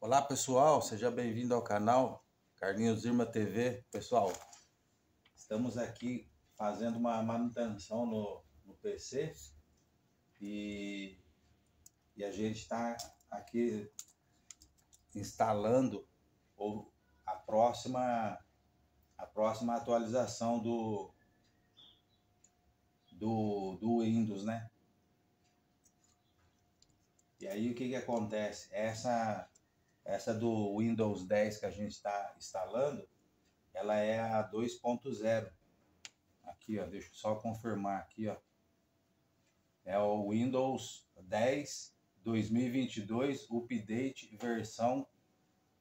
Olá pessoal, seja bem-vindo ao canal Carlinhos Irma TV. Pessoal, estamos aqui fazendo uma manutenção no PC e a gente está aqui instalando a próxima atualização do Windows, né? E aí o que acontece? Essa do Windows 10 que a gente está instalando, ela é a 2.0. Aqui, ó, deixa eu só confirmar aqui, ó. É o Windows 10 2022 Update versão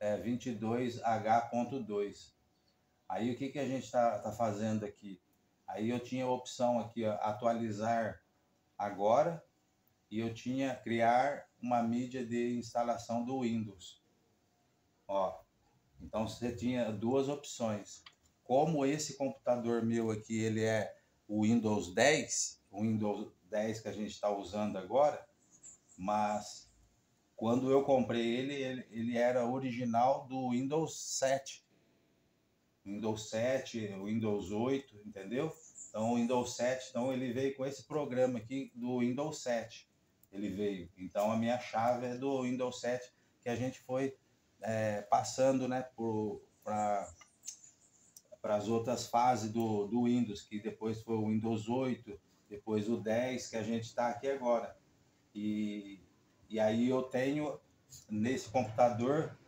22H.2. Aí o que a gente tá fazendo aqui? Aí eu tinha a opção aqui, ó, atualizar agora, e eu tinha criar uma mídia de instalação do Windows. Ó, então você tinha duas opções. Como esse computador meu aqui, ele é o Windows 10 que a gente está usando agora, mas quando eu comprei ele era original do Windows 7. Windows 7, Windows 8, entendeu? Então o Windows 7, então ele veio com esse programa aqui do Windows 7. Ele veio. Então a minha chave é do Windows 7 que a gente foi passando, né, para as outras fases do Windows, que depois foi o Windows 8, depois o 10, que a gente está aqui agora. E aí eu tenho, nesse computador,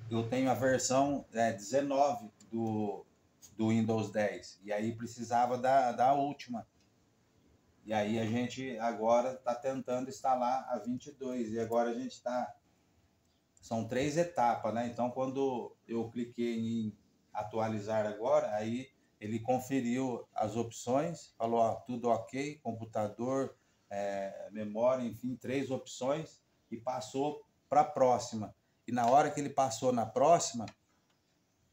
eu tenho a versão 19 do Windows 10. E aí precisava da última. E aí a gente agora está tentando instalar a 22. E agora a gente está... São 3 etapas, né? Então, quando eu cliquei em atualizar agora, aí ele conferiu as opções, falou, ó, tudo ok, computador, memória, enfim, 3 opções, e passou para a próxima. E na hora que ele passou na próxima,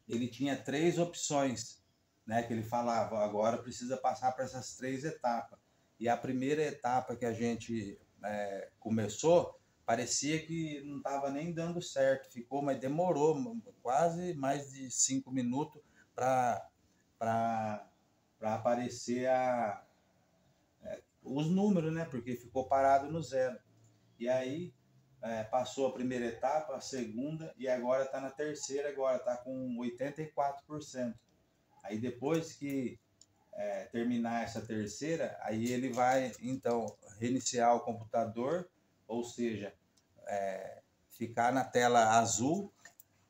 ele tinha 3 opções, né? Que ele falava, agora precisa passar para essas 3 etapas. E a primeira etapa que a gente começou, parecia que não estava nem dando certo, mas demorou quase mais de 5 minutos para aparecer os números, né? Porque ficou parado no 0. E aí passou a primeira etapa, a segunda, e agora está na terceira, agora está com 84%. Aí depois que terminar essa terceira, aí ele vai então reiniciar o computador, ou seja, ficar na tela azul,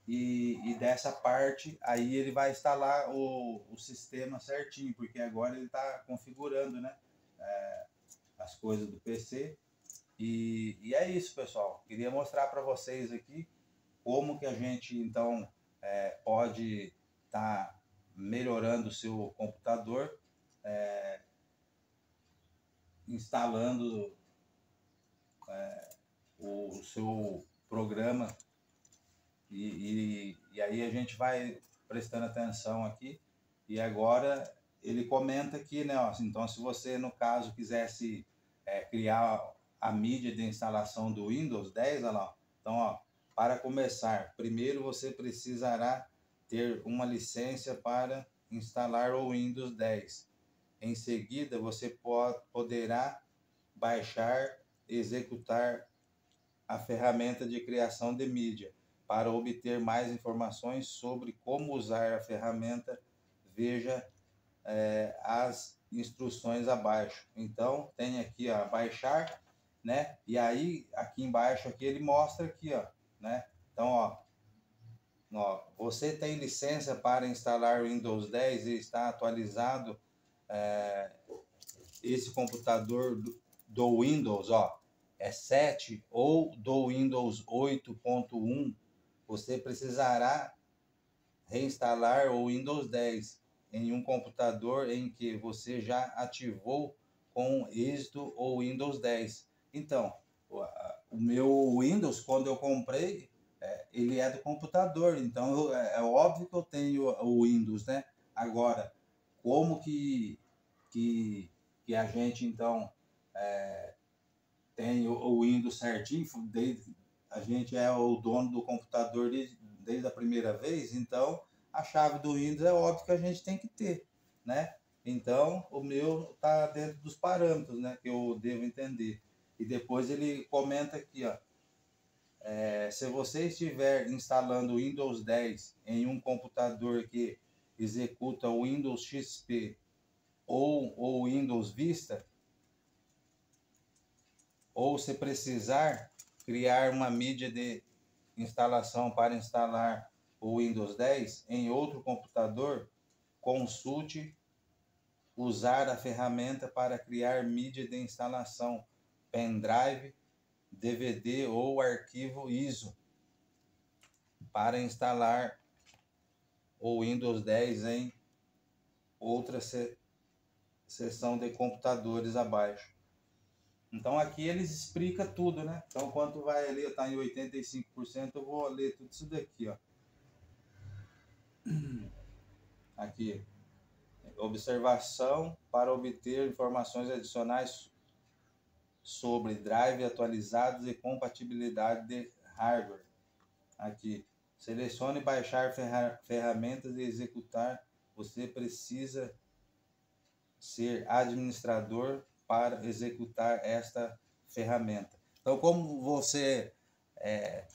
e dessa parte aí ele vai instalar o sistema certinho, porque agora ele está configurando, né, as coisas do PC. E é isso, pessoal. Queria mostrar para vocês aqui como que a gente então pode estar melhorando o seu computador, instalando o seu programa, e aí a gente vai prestando atenção aqui. E agora ele comenta aqui, né, ó, então se você no caso quisesse criar a mídia de instalação do Windows 10, olha lá, então, ó, para começar, primeiro você precisará ter uma licença para instalar o Windows 10. Em seguida, você poderá baixar e executar a ferramenta de criação de mídia. Para obter mais informações sobre como usar a ferramenta, veja as instruções abaixo. Então, tem aqui, ó, baixar, né? E aí, aqui embaixo, aqui ele mostra aqui, ó, né? Então, ó, você tem licença para instalar o Windows 10 e está atualizado esse computador do Windows, ó, 7 ou do Windows 8.1, você precisará reinstalar o Windows 10 em um computador em que você já ativou com êxito o Windows 10. Então, o meu Windows, quando eu comprei, ele é do computador, então é óbvio que eu tenho o Windows, né? Agora, como que a gente então tem o Windows certinho, a gente é o dono do computador desde a primeira vez, então a chave do Windows é óbvio que a gente tem que ter, né? Então o meu está dentro dos parâmetros, né, que eu devo entender. E depois ele comenta aqui, ó, se você estiver instalando o Windows 10 em um computador que executa o Windows XP ou o Windows Vista, ou se precisar criar uma mídia de instalação para instalar o Windows 10 em outro computador, consulte usar a ferramenta para criar mídia de instalação, pendrive, DVD ou arquivo ISO para instalar o Windows 10 em outra seção de computadores abaixo. Então aqui eles explicam tudo, né? Então quanto vai ali, está em 85%, eu vou ler tudo isso daqui, ó. Aqui, observação para obter informações adicionais sobre drive atualizados e compatibilidade de hardware. Aqui, selecione baixar ferramentas e executar. Você precisa ser administrador para executar esta ferramenta. Então, como você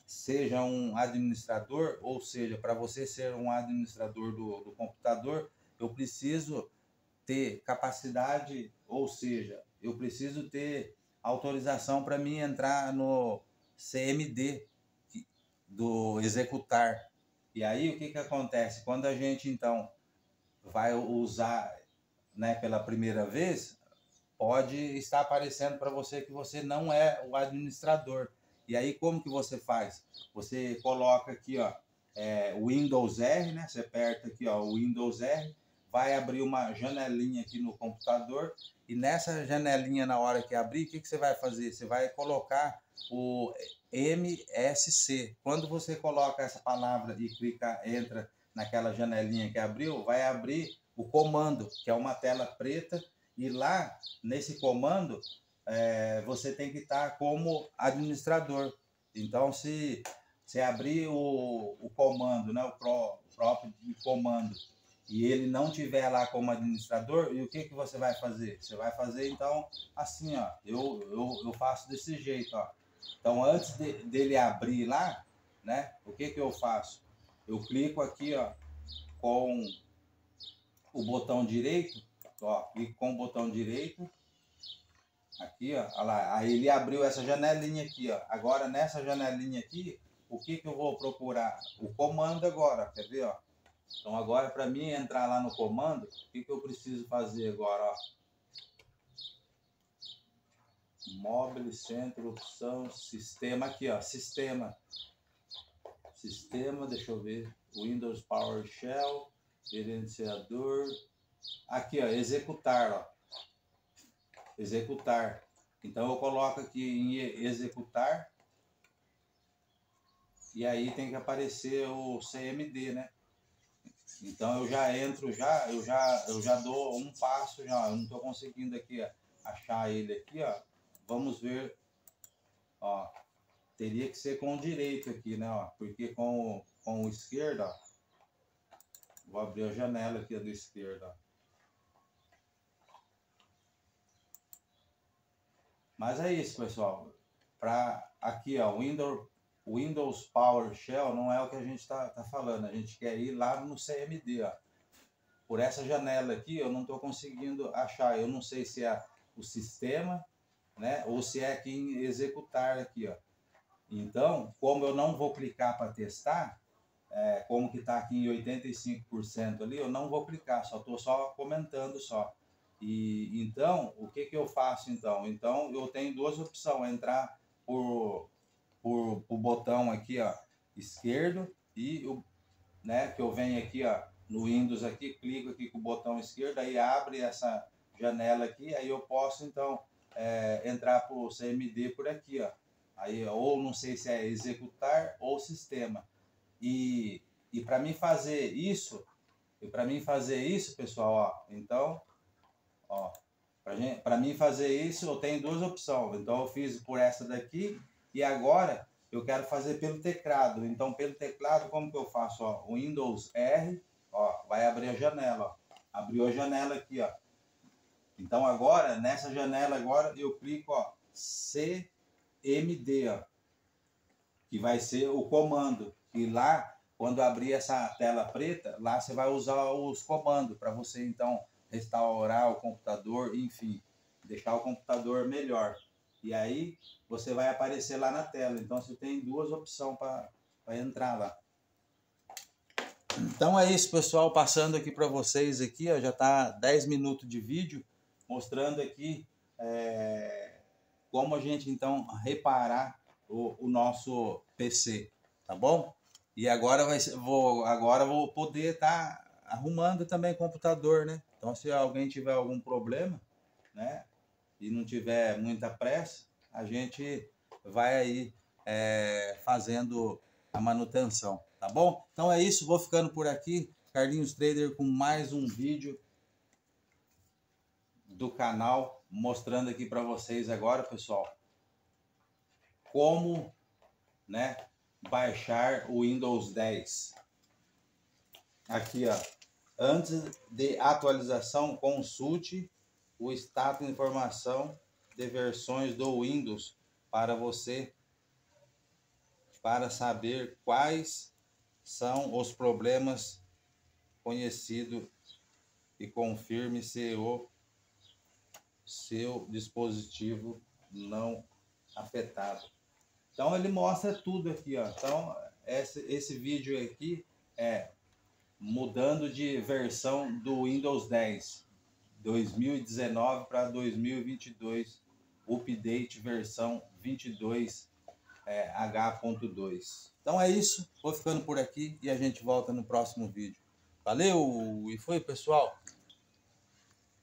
seja um administrador, ou seja, para você ser um administrador do computador, eu preciso ter capacidade, ou seja, eu preciso ter autorização para mim entrar no CMD do executar. E aí o que acontece? Quando a gente então vai usar, né, pela primeira vez, pode estar aparecendo para você que você não é o administrador. E aí como que você faz? Você coloca aqui, ó, Windows R, né? Você aperta aqui, ó, o Windows R, vai abrir uma janelinha aqui no computador, e nessa janelinha, na hora que abrir, o que você vai fazer? Você vai colocar o MSC. Quando você coloca essa palavra e entra naquela janelinha que abriu, vai abrir o comando, que é uma tela preta, e lá, nesse comando, você tem que estar como administrador. Então, se abrir o comando, né, o próprio comando, e ele não tiver lá como administrador, e o que você vai fazer? Você vai fazer, então, assim, ó, eu faço desse jeito, ó. Então, antes dele abrir lá, né, o que eu faço? Eu clico aqui, ó, com o botão direito, ó, clico com o botão direito, aqui, ó, olha lá, aí ele abriu essa janelinha aqui, ó. Agora, nessa janelinha aqui, o que eu vou procurar? O comando agora, quer ver, ó? Então, agora, para mim entrar lá no comando, o que eu preciso fazer agora, ó? Mobile, centro, opção, sistema, aqui, ó, sistema, deixa eu ver, Windows PowerShell, gerenciador, aqui, ó, executar, ó, executar. Então eu coloco aqui em executar, e aí tem que aparecer o CMD, né? Então eu já entro, eu já dou um passo, já, eu não estou conseguindo aqui achar ele aqui, ó. Vamos ver, ó, teria que ser com o direito aqui, né, ó, porque com o esquerdo, ó, vou abrir a janela aqui do esquerdo, ó. Mas é isso, pessoal. Para aqui, ó, Windows PowerShell não é o que a gente está falando. A gente quer ir lá no CMD, ó. Por essa janela aqui, eu não estou conseguindo achar. Eu não sei se é o sistema, né, ou se é aqui em executar aqui, ó. Então, como eu não vou clicar para testar, como que está aqui em 85% ali, eu não vou clicar, estou só comentando só. E então, o que eu faço então? Então, eu tenho duas opções, entrar por o botão aqui, ó, esquerdo, e né, que eu venho aqui, ó, no Windows aqui, clico aqui com o botão esquerdo, aí abre essa janela aqui, aí eu posso então entrar para o CMD por aqui, ó. Aí, ou não sei se é executar ou sistema. E para mim fazer isso, pessoal, ó, então, ó, para mim fazer isso, eu tenho duas opções. Então eu fiz por essa daqui, e agora eu quero fazer pelo teclado. Então, pelo teclado, como que eu faço? Ó, o Windows R, ó, vai abrir a janela. Ó. Abriu a janela aqui, ó. Então, agora, nessa janela, agora eu clico, ó, CMD, ó, que vai ser o comando. E lá, quando abrir essa tela preta, lá você vai usar os comandos para você, então, restaurar o computador, enfim, deixar o computador melhor. E aí, você vai aparecer lá na tela. Então, você tem duas opções para entrar lá. Então é isso, pessoal, passando aqui para vocês aqui, ó, já está 10 minutos de vídeo, mostrando aqui como a gente, então, reparar o nosso PC, tá bom? E agora vou poder estar arrumando também o computador, né? Então, se alguém tiver algum problema, né, e não tiver muita pressa, a gente vai aí fazendo a manutenção, tá bom? Então é isso, vou ficando por aqui. Carlinhos Trader com mais um vídeo do canal, mostrando aqui para vocês agora, pessoal, como, né, baixar o Windows 10. Aqui, ó, antes de atualização, consulte o status de informação de versões do Windows para saber quais são os problemas conhecidos e confirme se o seu dispositivo não afetado. Então ele mostra tudo aqui, ó. Então esse vídeo aqui é mudando de versão do Windows 10 2019 para 2022, update versão 22 H.2. Então é isso, vou ficando por aqui e a gente volta no próximo vídeo. Valeu e foi, pessoal!